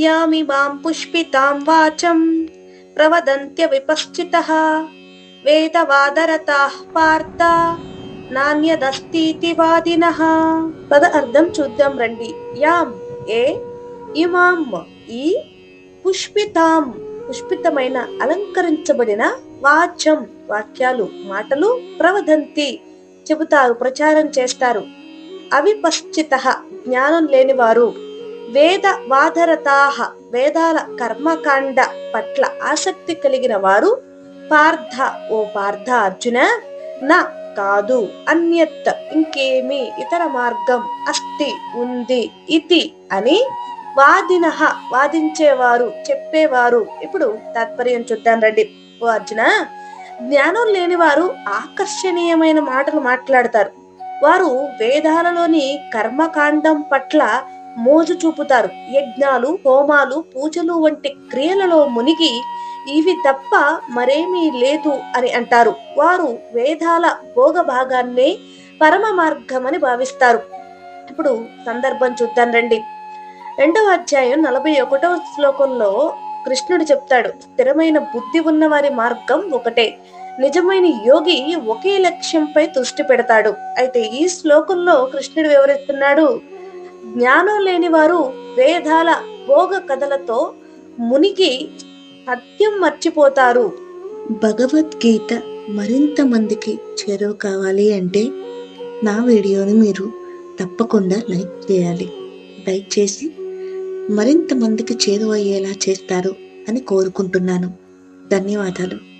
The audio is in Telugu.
యామిమాం పుష్పితాం వాచం ప్రవదంత్య విపశ్చితః వేదవాదరతాః పార్థ నాన్యదస్తితి వాదినః. పద అర్థం చూద్దాం రండి. యాం ఏ ఇమాం ఈ పుష్పితాం పుష్పితమైన అలంకరించబడిన వాచం వాక్యాలు మాటలు ప్రవదంతి చెబుతారు ప్రచారం చేస్తారు. అవిపశ్చితః జ్ఞానం లేనివారు, వేద వాదరతాః వేదాల కర్మకాండ పట్ల ఆసక్తి కలిగిన వారు, పార్థ ఓ పార్థ అర్జున, నా కాదు, అన్యత్ ఇంకేమి ఇతర మార్గం, అస్తి ఉంది, ఇతి అని వాదినః వాదించేవారు చెప్పేవారు. ఇప్పుడు తాత్పర్యం చూద్దాం రండి. ఓ అర్జున, జ్ఞానం లేని వారు ఆకర్షణీయమైన మాటలు మాట్లాడతారు. వారు వేదాలలోని కర్మకాండం పట్ల మోజు చూపుతారు. యజ్ఞాలు, హోమాలు, పూజలు వంటి క్రియలలో మునిగి ఇవి తప్ప మరేమీ లేదు అని అంటారు. వారు వేదాల భోగ భాగాన్నే పరమ మార్గమని భావిస్తారు. ఇప్పుడు సందర్భం చూద్దాం రండి. 2వ అధ్యాయం 41వ శ్లోకంలో కృష్ణుడు చెప్తాడు, స్థిరమైన బుద్ధి ఉన్న వారి మార్గం ఒకటే, నిజమైన యోగి ఒకే లక్ష్యంపై దృష్టి పెడతాడు. అయితే ఈ శ్లోకంలో కృష్ణుడు వివరిస్తున్నాడు, జ్ఞానం లేని వారు వేదాల భోగ కథలతో మునిగి సత్యం మర్చిపోతారు. భగవద్గీత మరింత మందికి చేరువ కావాలి అంటే నా వీడియోని మీరు తప్పకుండా లైక్ చేయాలి. లైక్ చేసి మరింత మందికి చేరువయ్యేలా చేస్తారు అని కోరుకుంటున్నాను. ధన్యవాదాలు.